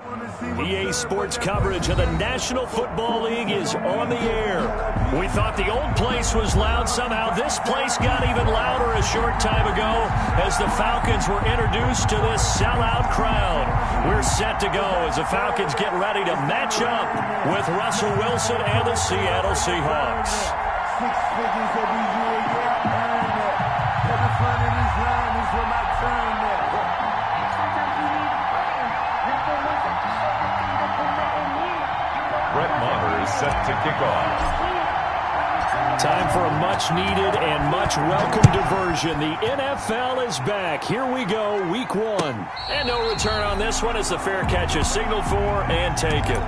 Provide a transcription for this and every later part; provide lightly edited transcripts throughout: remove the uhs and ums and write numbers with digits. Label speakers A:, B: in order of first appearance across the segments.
A: EA Sports coverage of the National Football League is on the air. We thought the old place was loud. Somehow this place got even louder a short time ago as the Falcons were introduced to this sellout crowd. We're set to go as the Falcons get ready to match up with Russell Wilson and the Seattle Seahawks.
B: 6 figures every year, yeah, every front of this line is for my turn now.
C: Brett Maher is set to kick off.
A: Time for a much-needed and much-welcome diversion. The NFL is back. Here we go, Week 1. And no return on this one as the fair catch is signaled for and taken.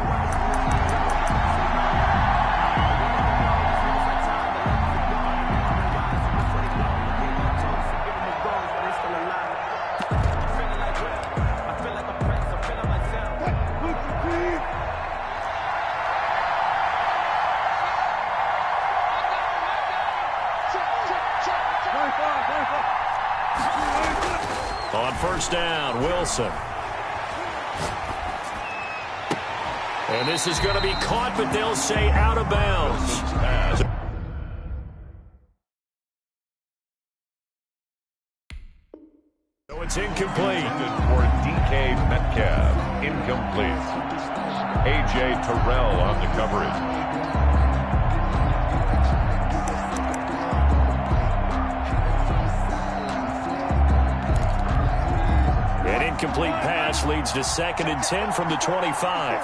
A: On first down, Wilson. And this is going to be caught, but they'll say out of bounds. So it's incomplete.
C: For DK Metcalf, incomplete. A.J. Terrell on the coverage.
A: An incomplete pass leads to 2nd and 10 from the 25.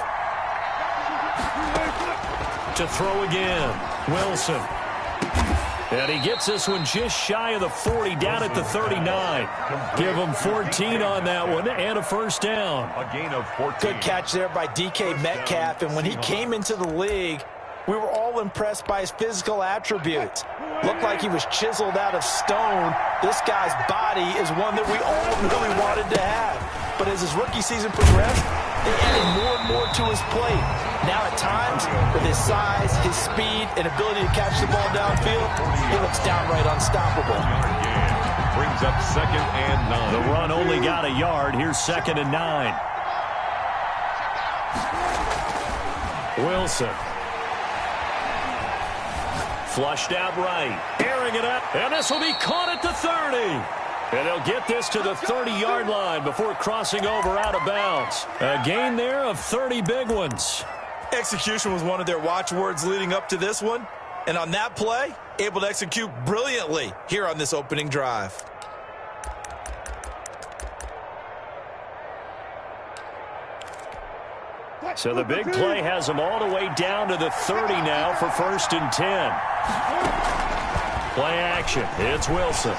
A: To throw again, Wilson. And he gets this one just shy of the 40, down at the 39. Give him 14 on that one and a first down.
C: A gain of 14.
D: Good catch there by DK Metcalf. And when he came into the league, we were all impressed by his physical attributes. Looked like he was chiseled out of stone. This guy's body is one that we all really wanted to have. But as his rookie season progressed, they added more and more to his plate. Now at times, with his size, his speed, and ability to catch the ball downfield, he looks downright unstoppable.
C: Brings up 2nd and 9.
A: The run only got a yard. Here's 2nd and 9. Wilson. Flushed out right. Airing it up. And this will be caught at the 30. And they'll get this to the 30-yard line before crossing over out of bounds. A gain there of 30 big ones.
D: Execution was one of their watchwords leading up to this one. And on that play, able to execute brilliantly here on this opening drive.
A: So the big play has them all the way down to the 30 now for 1st and 10. Play action. It's Wilson.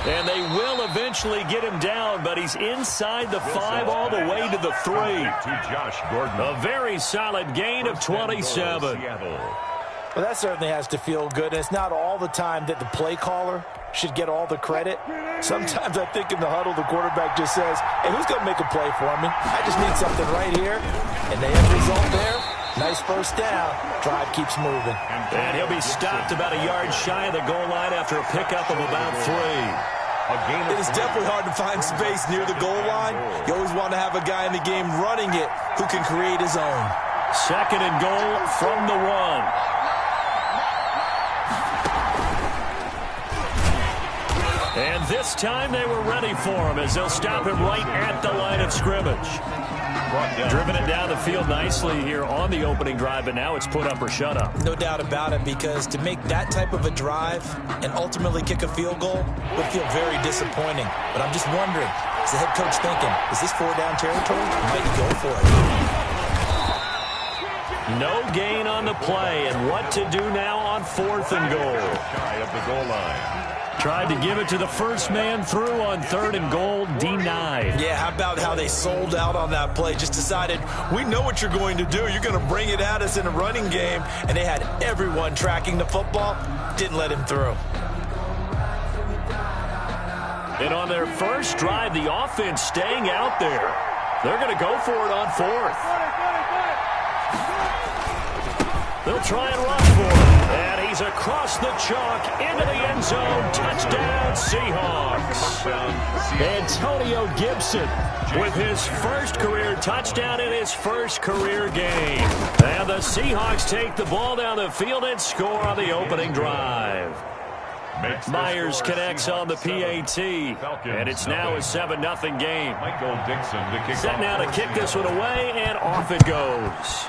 A: And they will eventually get him down, but he's inside the 5 all the way to the 3.
C: To Josh Gordon.
A: A very solid gain of 27.
D: Well, that certainly has to feel good. And it's not all the time that the play caller should get all the credit. Sometimes I think in the huddle, the quarterback just says, hey, who's going to make a play for me? I just need something right here. And the end result there, nice first down. Drive keeps moving.
A: And he'll be stopped about a yard shy of the goal line after a pickup of about 3.
D: It is definitely hard to find space near the goal line. You always want to have a guy in the game running it who can create his own.
A: 2nd and goal from the 1. And this time they were ready for him as they'll stop him right at the line of scrimmage. Driven it down the field nicely here on the opening drive, but now it's put up or shut up.
D: No doubt about it, because to make that type of a drive and ultimately kick a field goal would feel very disappointing. But I'm just wondering, is the head coach thinking, is this 4-down territory? Might he go for it?
A: No gain on the play, and what to do now on 4th and goal.
C: Shy of the goal line.
A: Tried to give it to the first man through on 3rd and goal, denied.
D: Yeah, how about how they sold out on that play? Just decided, we know what you're going to do. You're going to bring it at us in a running game. And they had everyone tracking the football. Didn't let him through.
A: And on their first drive, the offense staying out there. They're going to go for it on 4th. They'll try and run for it. And he He's across the chalk into the end zone. Touchdown, Seahawks. Antonio Gibson with his first career touchdown in his first career game. And the Seahawks take the ball down the field and score on the opening drive. Myers connects on the PAT, and it's now a 7-0 game.
C: Michael Dixon to kick
A: Set
C: off.
A: now to kick this one away, and off it goes.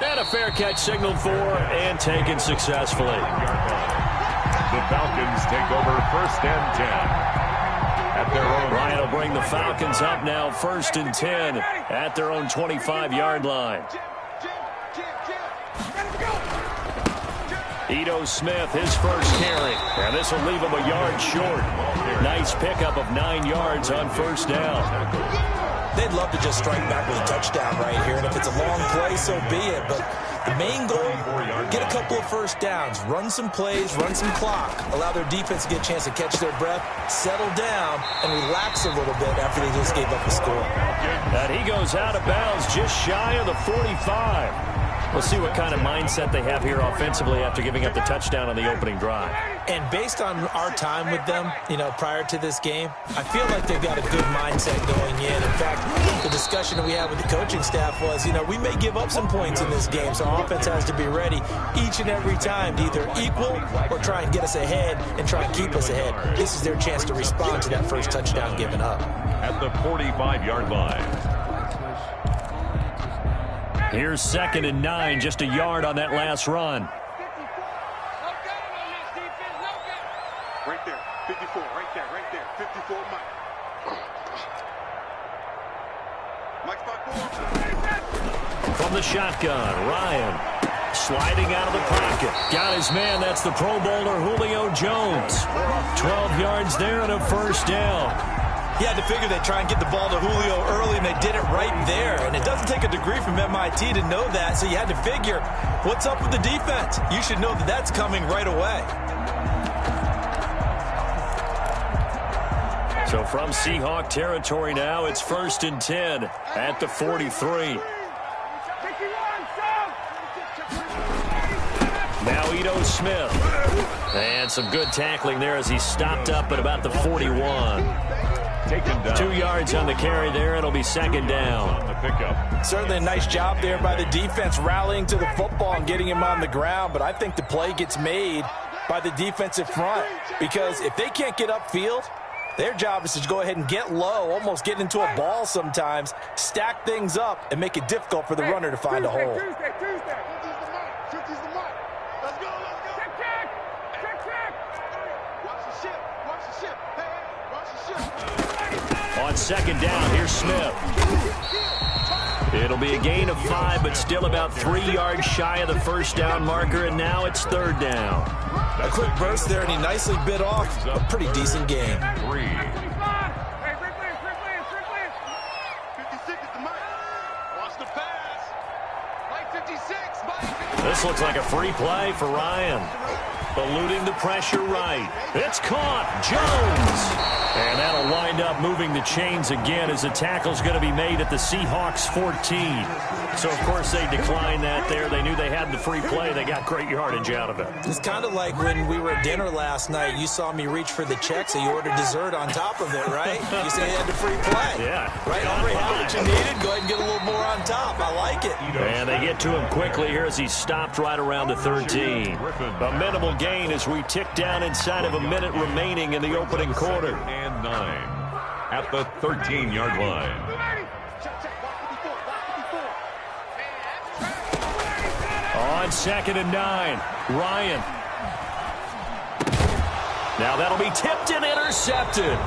A: And a fair catch signaled for and taken successfully.
C: The Falcons take over 1st and 10 at their own.
A: Ryan will bring the Falcons up now 1st and 10 at their own 25-yard line. Ito Smith, his first carry. And this will leave him a yard short. Nice pickup of 9 yards on 1st down.
D: They'd love to just strike back with a touchdown right here, and if it's a long play, so be it. But the main goal, get a couple of 1st downs, run some plays, run some clock, allow their defense to get a chance to catch their breath, settle down, and relax a little bit after they just gave up the score.
A: And he goes out of bounds just shy of the 45. We'll see what kind of mindset they have here offensively after giving up the touchdown on the opening drive.
D: And based on our time with them, prior to this game, I feel like they've got a good mindset going in. In fact, the discussion that we had with the coaching staff was, we may give up some points in this game, so our offense has to be ready each and every time to either equal or try and get us ahead and try and keep us ahead. This is their chance to respond to that first touchdown given up.
C: At the 45-yard line.
A: Here's 2nd and 9, just a yard on that last run.
E: Right there, 54, right there, 54, Mike. Mike's by 4.
A: From the shotgun, Ryan sliding out of the pocket. Got his man, that's the Pro Bowler Julio Jones. 12 yards there and a 1st down.
D: He had to figure they'd try and get the ball to Julio early, and they did it right there. And it doesn't take a degree from MIT to know that, so you had to figure, what's up with the defense? You should know that that's coming right away.
A: So from Seahawk territory now, it's 1st and 10 at the 43. Now Ito Smith. And some good tackling there as he stopped up at about the 41.
C: Taken down.
A: 2 yards on the carry there. It'll be 2nd down.
C: On the pickup.
D: Certainly a nice job there by the defense rallying to the football and getting him on the ground, but I think the play gets made by the defensive front because if they can't get upfield, their job is to go ahead and get low, almost get into a ball sometimes, stack things up, and make it difficult for the runner to find a hole.
E: Tuesday. Let's go. Check. Watch the ship. Hey, watch the ship.
A: On 2nd down, here's Smith. It'll be a gain of 5, but still about 3 yards shy of the 1st down marker, and now it's 3rd down.
D: A quick burst there, and he nicely bit off a pretty decent gain.
C: 3.
E: 56 is the Mike. Watch the pass. Mike 56.
A: This looks like a free play for Ryan. Eluding the pressure right. It's caught. Jones. And that'll wind up moving the chains again as the tackle's going to be made at the Seahawks 14. So, of course, they declined that there. They knew they had the free play. They got great yardage out of it.
D: It's kind of like when we were at dinner last night. You saw me reach for the check, so you ordered dessert on top of it, right? You said you had the free play.
A: Yeah.
D: Right, already had what you needed. Go ahead and get a little more on top. I like it.
A: And they get to him quickly here as he stopped right around the 13. A minimal gain as we tick down inside of a minute remaining in the opening quarter.
C: And 9 at the 13-yard line.
A: On 2nd and 9, Ryan. Now that'll be tipped and intercepted.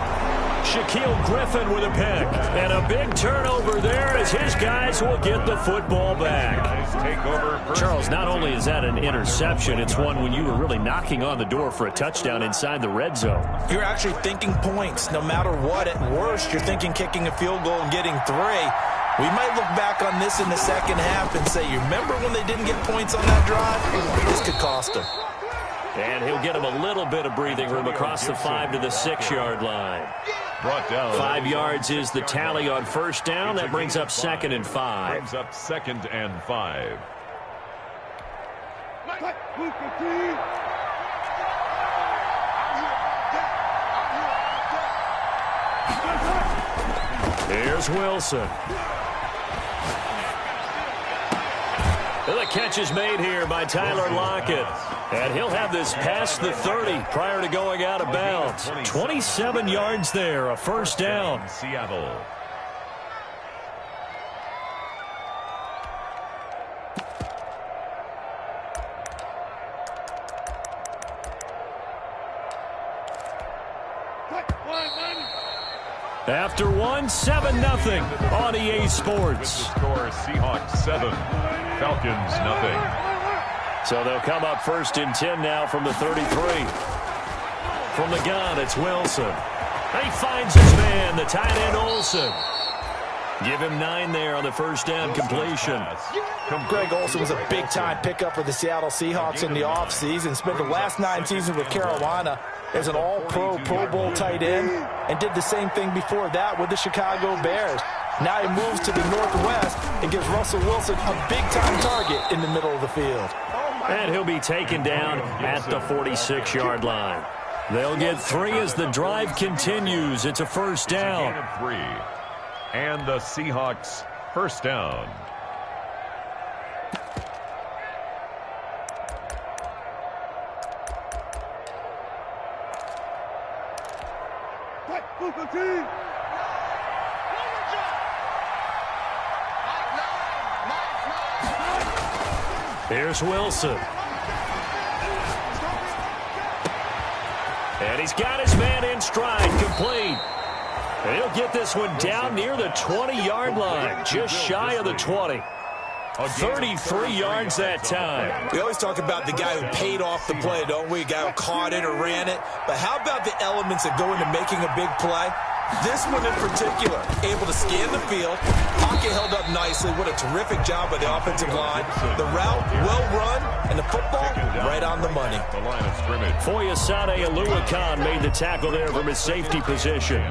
A: Shaquille Griffin with a pick. And a big turnover there as his guys will get the football back.
C: Take over.
A: Charles, not only is that an interception, it's one when you were really knocking on the door for a touchdown inside the red zone.
D: You're actually thinking points. No matter what, at worst, you're thinking kicking a field goal and getting 3. We might look back on this in the second half and say, you remember when they didn't get points on that drive? This could cost them.
A: And he'll get him a little bit of breathing room across the 5 to the 6-yard line.
C: Brought down.
A: 5 yards is the tally on 1st down. That brings up 2nd and 5.
C: Brings up 2nd and 5.
A: Here's Wilson. The catch is made here by Tyler Lockett. And he'll have this past the 30 prior to going out of bounds. 27 yards there, a first down.
C: Seattle.
A: After one, 7-0 on EA Sports.
C: The score, Seahawks 7, Falcons 0.
A: So they'll come up first and 10 now from the 33. From the gun, it's Wilson. He finds his man, the tight end Olsen. Give him 9 there on the first down completion.
D: Greg Olsen was a big-time pickup for the Seattle Seahawks in the offseason. Spent the last 9 seasons with Carolina as an all-pro, Pro Bowl tight end, and did the same thing before that with the Chicago Bears. Now he moves to the Northwest and gives Russell Wilson a big-time target in the middle of the field.
A: And he'll be taken down at the 46-yard line. They'll get 3 as the drive continues. It's a first down.
C: It's a gain of 3. And the Seahawks first down.
A: Here's Wilson. And he's got his man in stride, complete. And he'll get this one down near the 20-yard line, just shy of the 20. 33 yards that time.
D: We always talk about the guy who paid off the play, don't we? A guy who caught it or ran it. But how about the elements that go into making a big play? This one in particular, able to scan the field. Pocket held up nicely. What a terrific job by the offensive line. The route, well run, and the football, right on the money.
C: The line of scrimmage.
A: Foyesade Aluakan made the tackle there from his safety position.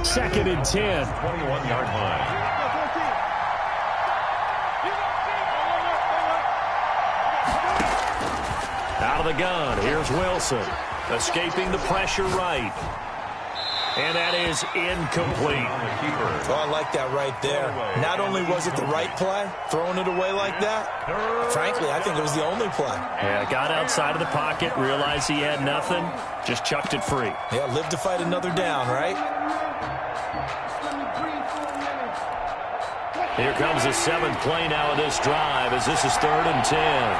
A: 2nd and 10.
C: 21-yard line.
A: Out of the gun, here's Wilson. Escaping the pressure right. And that is incomplete.
D: Oh, I like that right there. Not only was it the right play, throwing it away like that, frankly, I think it was the only play.
A: Yeah, got outside of the pocket, realized he had nothing, just chucked it free.
D: Yeah, live to fight another down, right?
A: Here comes the 7th play now of this drive as this is 3rd and 10.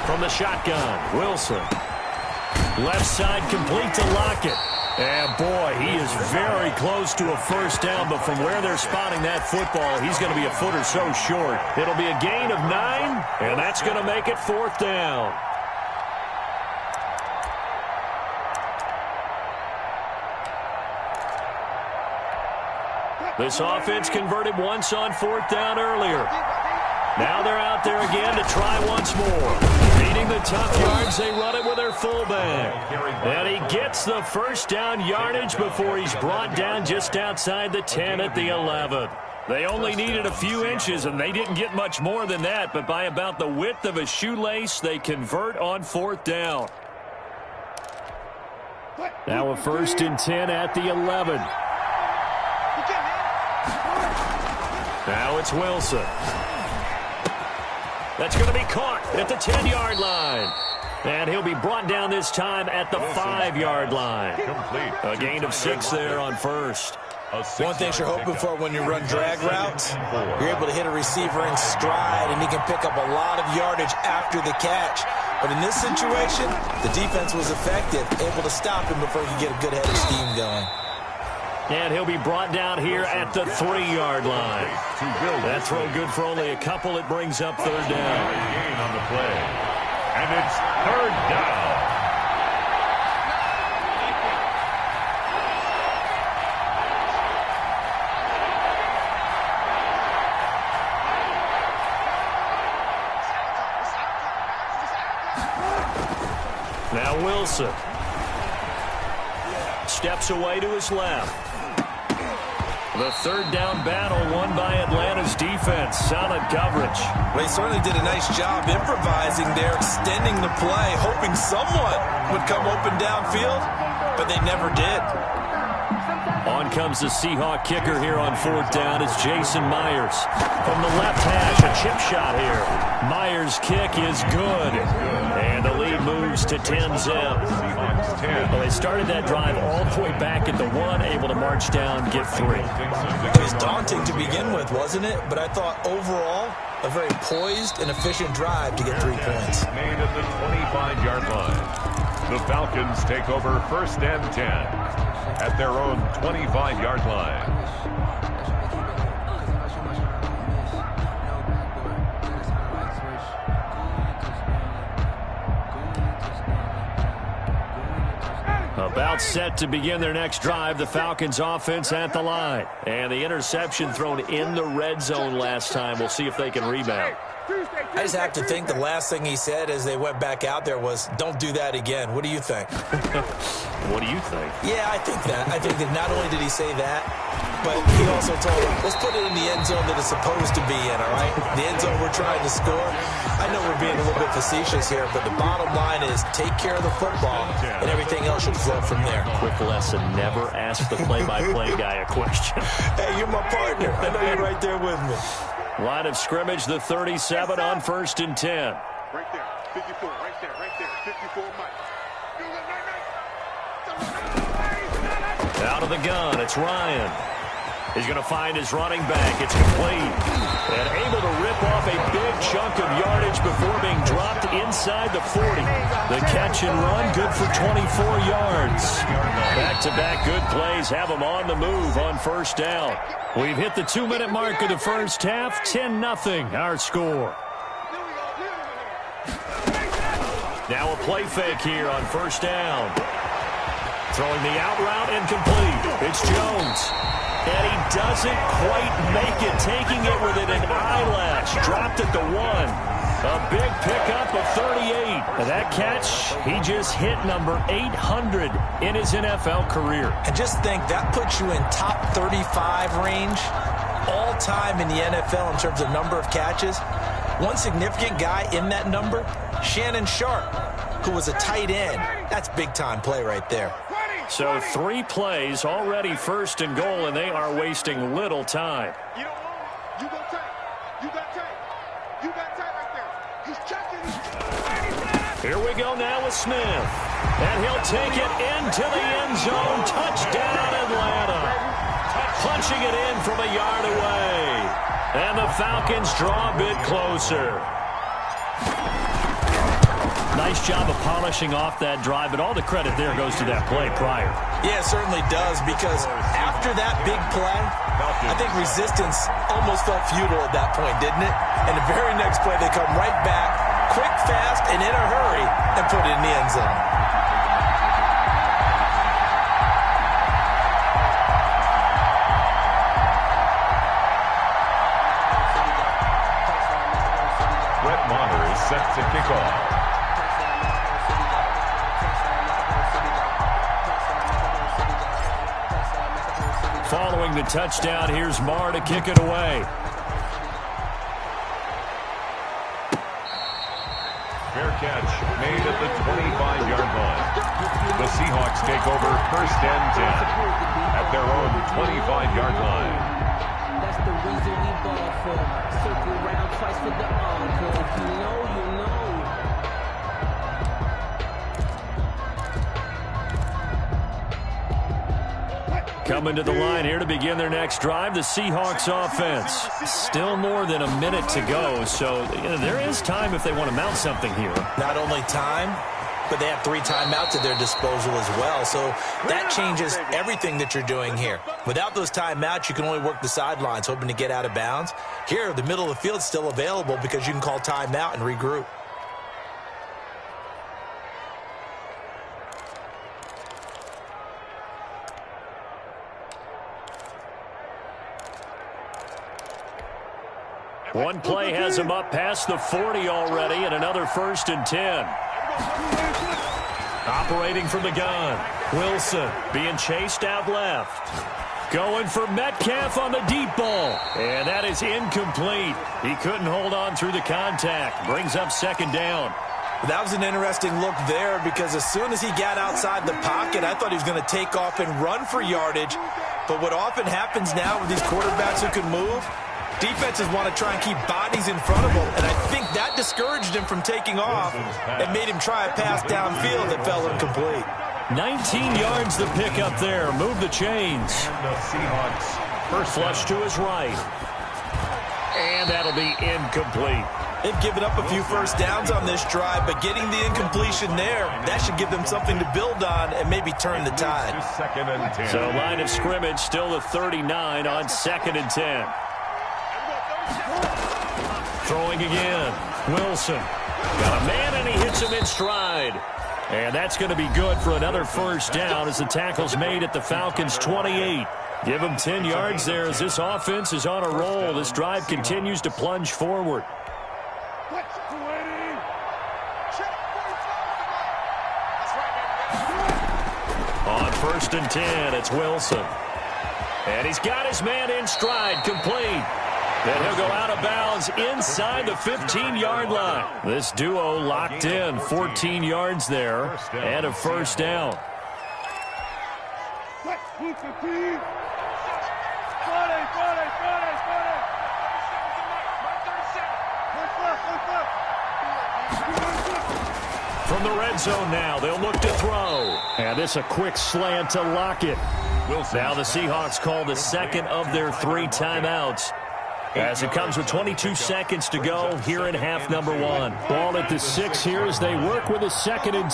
A: From the shotgun, Wilson. Left side complete to Lockett. And boy, he is very close to a first down, but from where they're spotting that football, he's going to be a foot or so short. It'll be a gain of 9, and that's going to make it 4th down. This offense converted once on 4th down earlier. Now they're out there again to try once more. Needing the tough yards, they run it with their fullback. And he gets the first down yardage before he's brought down just outside the 10 at the 11. They only needed a few inches, and they didn't get much more than that. But by about the width of a shoelace, they convert on 4th down. Now a 1st and 10 at the 11. Now it's Wilson. That's going to be caught at the 10-yard line. And he'll be brought down this time at the 5-yard line. A gain of 6 there on first.
D: One thing you're hoping for when you run drag routes, you're able to hit a receiver in stride, and he can pick up a lot of yardage after the catch. But in this situation, the defense was effective, able to stop him before he could get a good head of steam going.
A: And he'll be brought down here at the 3-yard line. That throw good for only a couple. It brings up 3rd down.
C: Gain on the play. And it's 3rd down.
A: Now Wilson. Steps away to his left. The third down battle won by Atlanta's defense. Solid coverage.
D: They certainly did a nice job improvising there, extending the play, hoping someone would come open downfield, but they never did.
A: On comes the Seahawk kicker here on fourth down. It's Jason Myers. From the left hash, a chip shot here. Myers' kick is good. And the lead moves to 10-zip. Well, they started that drive all the way back at the 1, able to march down, get 3.
D: It was daunting to begin with, wasn't it? But I thought overall, a very poised and efficient drive to get 3 points.
C: Made at the 25-yard line. The Falcons take over first and 10 at their own 25-yard line.
A: About set to begin their next drive, the Falcons offense at the line. And the interception thrown in the red zone last time. We'll see if they can rebound.
D: I just have to think the last thing he said as they went back out there was, don't do that again. What do you think?
A: What do you think?
D: Yeah, I think that. I think that not only did he say that, but he also told them, let's put it in the end zone that it's supposed to be in, all right? The end zone we're trying to score. I know we're being a little bit facetious here, but the bottom line is take care of the football, and everything else should flow from there.
A: Quick lesson, never ask the play-by-play guy a question.
D: Hey, you're my partner. I know you're right there with me.
A: Line of scrimmage, the 37 on first and 10.
E: Right there, 54, right there, 54, Mike.
A: Out of the gun, it's Ryan. He's going to find his running back. It's complete. And able to rip off a big chunk of yardage before being dropped inside the 40. The catch and run, good for 24 yards. Back-to-back good plays have them on the move on first down. We've hit the 2-minute mark of the first half. 10-0 our score. Now a play fake here on first down. Throwing the out route incomplete. It's Jones. And he doesn't quite make it, taking it within an eyelash. Dropped at the 1. A big pickup of 38. And that catch, he just hit number 800 in his NFL career.
D: And just think, that puts you in top 35 range all time in the NFL in terms of number of catches. One significant guy in that number, Shannon Sharp, who was a tight end. That's big-time play right there.
A: So 3 plays, already first and goal, and they are wasting little time.
E: You got tight. You got tight. You got tight right there. He's checking.
A: Here we go now with Smith. And he'll take it into the end zone. Touchdown, Atlanta. Punching it in from a yard away. And the Falcons draw a bit closer. Nice job of polishing off that drive, but all the credit there goes to that play prior.
D: Yeah, it certainly does, because after that big play, I think resistance almost felt futile at that point, didn't it? And the very next play, they come right back, quick, fast, and in a hurry, and put it in the end zone.
C: Brett Maher is set to kick off.
A: Following the touchdown, here's Maher to kick it away.
C: Fair catch made at the 25-yard line. The Seahawks take over first and 10 at their own 25-yard line.
F: That's the reason we ball for. Circle round twice for the encore. If you know, you know.
A: Coming to the line here to begin their next drive, the Seahawks offense. Still more than a minute to go, so there is time if they want to mount something here.
D: Not only time, but they have 3 timeouts at their disposal as well, so that changes everything that you're doing here. Without those timeouts, you can only work the sidelines, hoping to get out of bounds. Here, the middle of the field is still available because you can call timeout and regroup.
A: One play has him up past the 40 already, and another first and 10. Operating from the gun, Wilson being chased out left. Going for Metcalf on the deep ball. And that is incomplete. He couldn't hold on through the contact. Brings up second down.
D: That was an interesting look there because as soon as he got outside the pocket, I thought he was going to take off and run for yardage. But what often happens now with these quarterbacks who can move, defenses want to try and keep bodies in front of them. And I think that discouraged him from taking off and made him try a pass downfield that fell incomplete.
A: 19 yards the pick up there. Move the chains.
C: The Seahawks
A: First flush to his right. And that'll be incomplete.
D: They've given up a few first downs on this drive, but getting the incompletion there, that should give them something to build on and maybe turn the tide.
C: Second and 10.
A: So line of scrimmage still the 39 on second and 10. Throwing again. Wilson. Got a man and he hits him in stride. And that's going to be good for another first down as the tackle's made at the Falcons' 28. Give them 10 yards there as this offense is on a roll. This drive continues to plunge forward. On first and 10, it's Wilson. And he's got his man in stride, complete. Then he'll go out of bounds inside the 15-yard line. This duo locked in, 14 yards there, and a first down. From the red zone now, they'll look to throw. And this a quick slant to Lockett. Now the Seahawks call the second of their 3 timeouts, as it comes with 22 seconds to go here in half number 1. Ball at the 6 here as they work with a 2nd and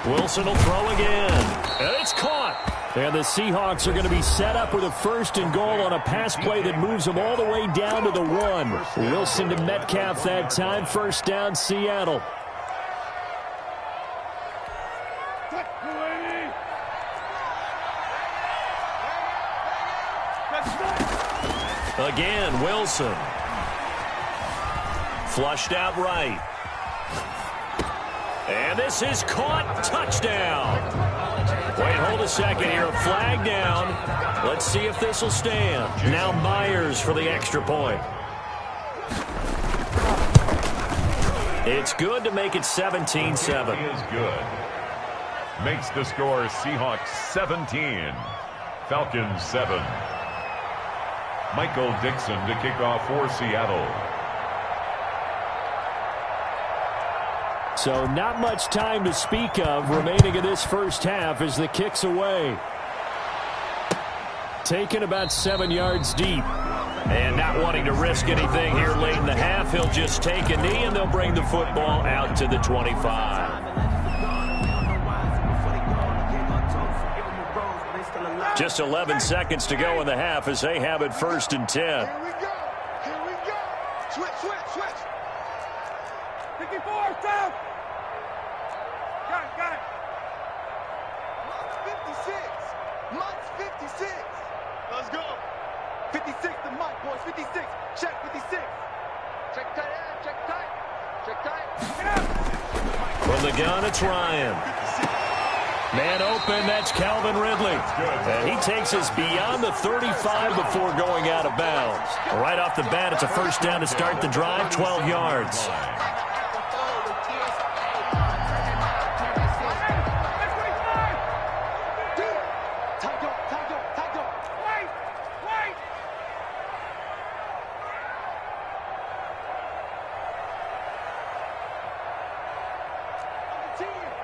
A: 2. Wilson will throw again. And it's caught. And the Seahawks are going to be set up with a 1st and goal on a pass play that moves them all the way down to the 1. Wilson to Metcalf that time. First down, Seattle. Again, Wilson. Flushed out right. And this is caught. Touchdown. Wait, hold a second here. A flag down. Let's see if this will stand. Now Myers for the extra point. It's good to make it 17-7.
C: Is good. Makes the score Seahawks 17. Falcons 7. Michael Dixon to kick off for Seattle.
A: So not much time to speak of remaining in this first half as the kick's away. Taken about 7 yards deep. And not wanting to risk anything here late in the half, he'll just take a knee and they'll bring the football out to the 25. Just 11 seconds to go in the half as they have it 1st and 10.
E: Here we go. Here we go. Switch. 54, stop. Got it. Mike's 56. Let's go. 56 to Mike, boys. 56. Check 56. Check tight.
A: From the gun, it's Ryan. Man open, that's Calvin Ridley. And he takes us beyond the 35 before going out of bounds. Right off the bat, it's a first down to start the drive, 12 yards.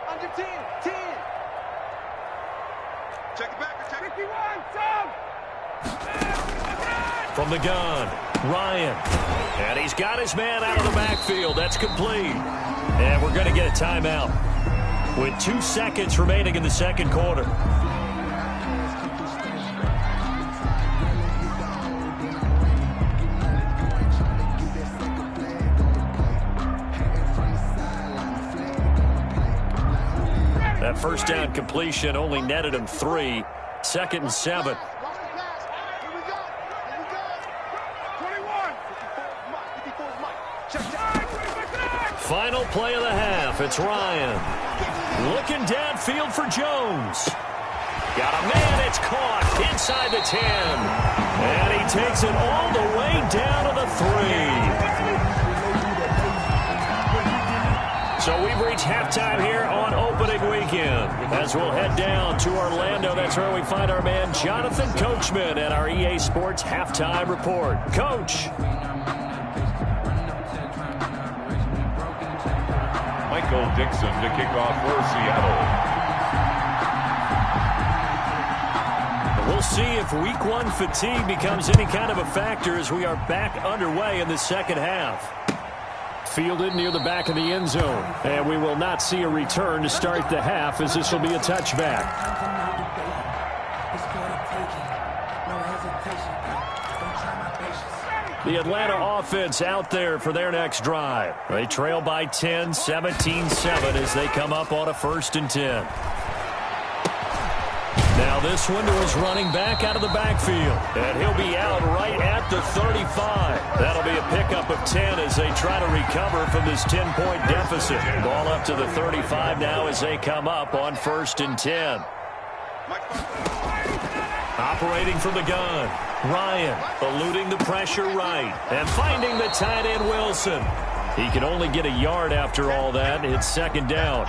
E: Under 10. Check it back. 51,
A: From the gun, Ryan. And he's got his man out of the backfield. That's complete. And we're going to get a timeout with 2 seconds remaining in the second quarter. That first down completion only netted him 3. 2nd and 7. Final final play of the half. It's Ryan. Looking downfield for Jones. Got a man. It's caught inside the 10. And he takes it all the way down to the 3. So we've reached halftime here on opening weekend. As we'll head down to Orlando, that's where we find our man Jonathan Coachman at our EA Sports Halftime Report. Coach.
C: Michael Dixon to kick off for Seattle.
A: We'll see if week one fatigue becomes any kind of a factor as we are back underway in the second half. Fielded near the back of the end zone. And we will not see a return to start the half as this will be a touchback. The Atlanta offense out there for their next drive. They trail by 10, 17-7 as they come up on a 1st and 10. Now this one to his running back out of the backfield. And he'll be out right at the 35. That'll be a pickup of 10 as they try to recover from this 10-point deficit. Ball up to the 35 now as they come up on 1st and 10. Operating from the gun. Ryan eluding the pressure right. And finding the tight end Wilson. He can only get a yard after all that. It's 2nd down.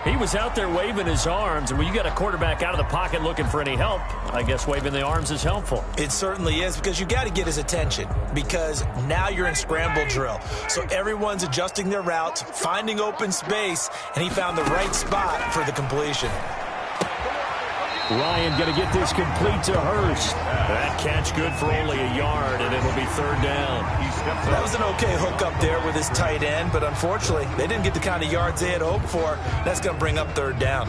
A: He was out there waving his arms, and when you got a quarterback out of the pocket looking for any help, I guess waving the arms is helpful.
D: It certainly is, because you got to get his attention, because now you're in scramble drill. So everyone's adjusting their routes, finding open space, and he found the right spot for the completion.
A: Ryan going to get this complete to Hurst. That catch good for only a yard, and it'll be 3rd down.
D: That was an okay hook up there with his tight end, but unfortunately, they didn't get the kind of yards they had hoped for. That's going to bring up 3rd down.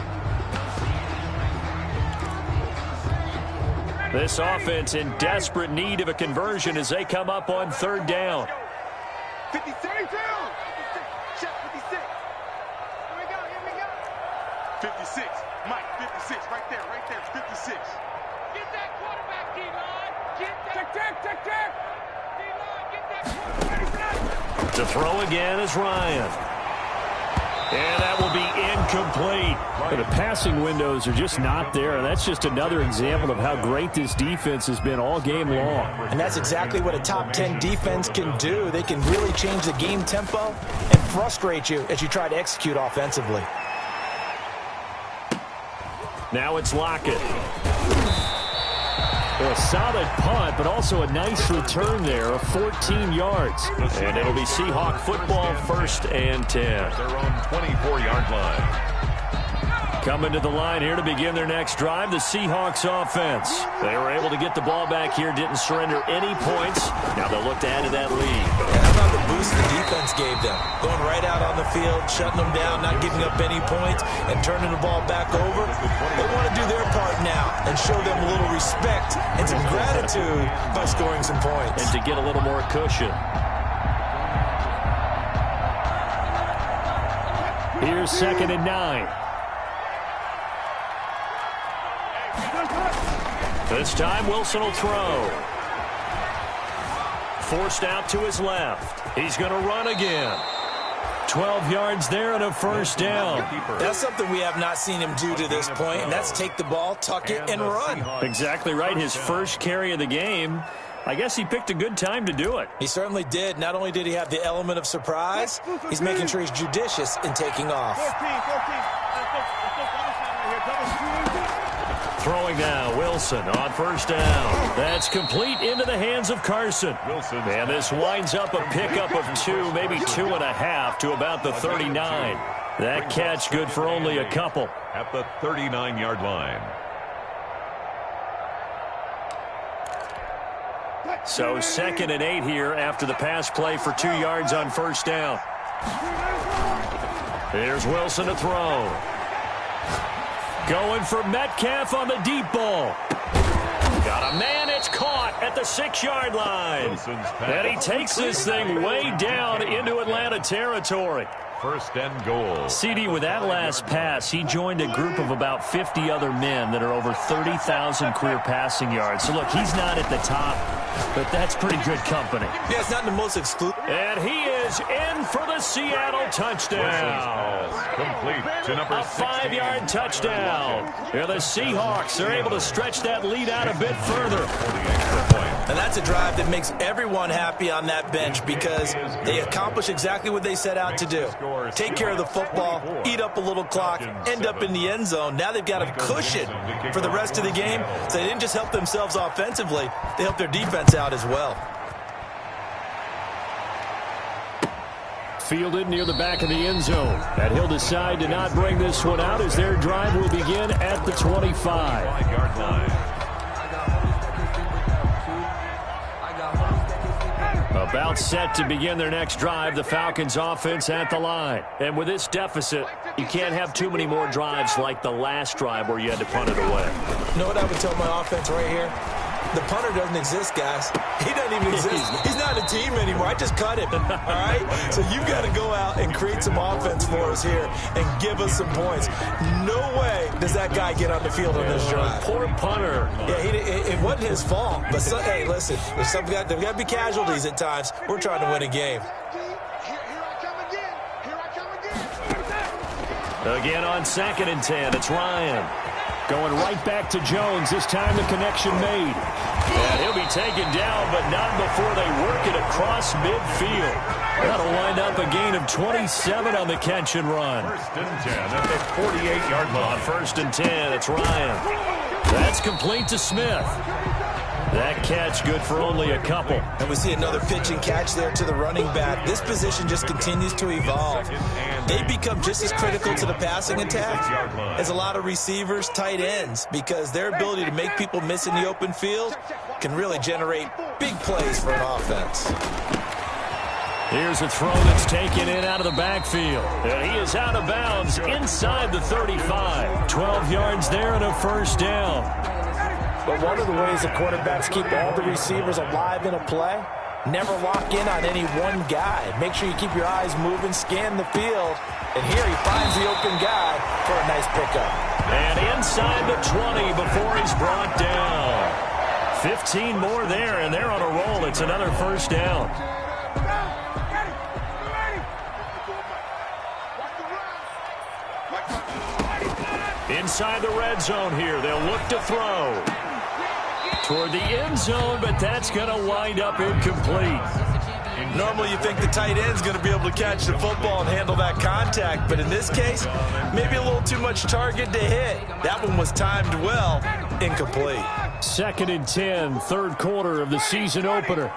A: This offense in desperate need of a conversion as they come up on 3rd down.
E: 56. Check 56. Here we go. 56. Mike, 56. Right there. 56. Get that quarterback, D-line. Get that. Check. D-line, get that quarterback.
A: To throw again is Ryan. And that will be incomplete. The passing windows are just not there. That's just another example of how great this defense has been all game long.
D: And that's exactly what a top 10 defense can do. They can really change the game tempo and frustrate you as you try to execute offensively.
A: Now it's Lockett. A solid punt, but also a nice return there of 14 yards. And it'll be Seahawk football 1st and 10.
C: Their own 24-yard line.
A: Coming to the line here to begin their next drive, the Seahawks offense. They were able to get the ball back here, didn't surrender any points. Now they'll look to add to that lead.
D: How about the boost the defense gave them? Going right out on the field, shutting them down, not giving up any points, and turning the ball back over. They want to do their part now and show them a little respect and some gratitude by scoring some points.
A: And to get a little more cushion. Here's 2nd and 9. This time Wilson will throw. Forced out to his left. He's going to run again. 12 yards there and a 1st down.
D: That's something we have not seen him do to this point, and that's take the ball, tuck it, and run.
A: Exactly right. His first carry of the game. I guess he picked a good time to do it.
D: He certainly did. Not only did he have the element of surprise, he's making sure he's judicious in taking off.
A: Throwing now, Wilson on 1st down. That's complete into the hands of Carson. And this winds up a pickup of 2, maybe 2.5 to about the 39. That catch good for only a couple.
C: At the 39-yard line.
A: So 2nd and 8 here after the pass play for 2 yards on 1st down. Here's Wilson to throw. Going for Metcalf on the deep ball. Got a man, it's caught at the 6-yard line. And he takes this thing way down into Atlanta territory.
C: 1st and goal.
A: CD, with that last pass, he joined a group of about 50 other men that are over 30,000 career passing yards. So, look, he's not at the top, but that's pretty good company.
D: Yeah, it's not the most exclusive.
A: And he is in for the Seattle touchdown.
C: Complete to number
A: A 5-yard touchdown. And the Seahawks are able to stretch that lead out a bit further.
D: And that's a drive that makes everyone happy on that bench because they accomplish exactly what they set out to do. Take care of the football, eat up a little clock, end up in the end zone. Now they've got a cushion for the rest of the game. So they didn't just help themselves offensively, they helped their defense out as well.
A: Fielded near the back of the end zone. And he'll decide to not bring this one out as their drive will begin at the 25-yard line. About set to begin their next drive, the Falcons offense at the line. And with this deficit, you can't have too many more drives like the last drive where you had to punt it away.
D: You know what I would tell my offense right here? The punter doesn't exist, guys. He doesn't even exist. He's not a team anymore. I just cut him, all right? So you've got to go out and create some offense for us here and give us some points. No way does that guy get on the field on this drive.
A: Poor punter.
D: Yeah, it wasn't his fault. But, hey, listen, there's got to be casualties at times. We're trying to win a game.
A: Again on 2nd and 10, it's Ryan. Going right back to Jones. This time the connection made. And he'll be taken down, but not before they work it across midfield. That'll wind up a gain of 27 on the catch and run.
C: 1st and 10 at the 48-yard line.
A: On 1st and 10, it's Ryan. That's complete to Smith. That catch good for only a couple.
D: And we see another pitch and catch there to the running back. This position just continues to evolve. They become just as critical to the passing attack as a lot of receivers, tight ends, because their ability to make people miss in the open field can really generate big plays for an offense.
A: Here's a throw that's taken in out of the backfield. And he is out of bounds inside the 35. 12 yards there and a first down.
D: But one of the ways the quarterbacks keep all the receivers alive in a play, never lock in on any one guy. Make sure you keep your eyes moving, scan the field. And here he finds the open guy for a nice pickup.
A: And inside the 20 before he's brought down. 15 more there, and they're on a roll. It's another first down. Inside the red zone here. They'll look to throw toward the end zone, but that's going to wind up incomplete.
D: Normally you think the tight end's going to be able to catch the football and handle that contact, but in this case, maybe a little too much target to hit. That one was timed well, incomplete.
A: 2nd and 10, 3rd quarter of the season opener.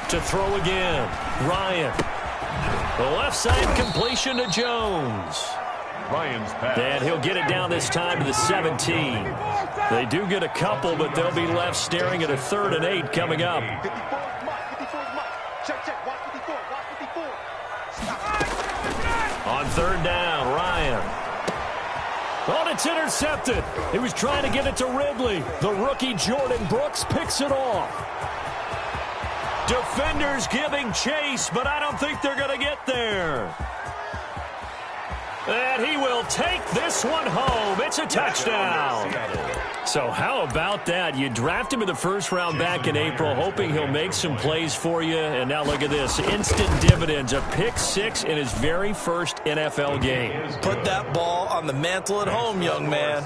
A: To throw again, Ryan. The left side completion to Jones.
C: Ryan's pass.
A: And he'll get it down this time to the 17. They do get a couple, but they'll be left staring at a 3rd and 8 coming up. On 3rd down, Ryan. Oh, it's intercepted. He was trying to get it to Ridley. The rookie Jordan Brooks picks it off. Defenders giving chase, but I don't think they're going to get there. And he will take this one home. It's a touchdown. So how about that? You draft him in the 1st round back in April, hoping he'll make some plays for you. And now look at this. Instant dividends. A pick 6 in his very first NFL game.
D: Put that ball on the mantle at home, young man.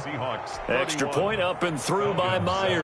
A: Extra point up and through by Myers.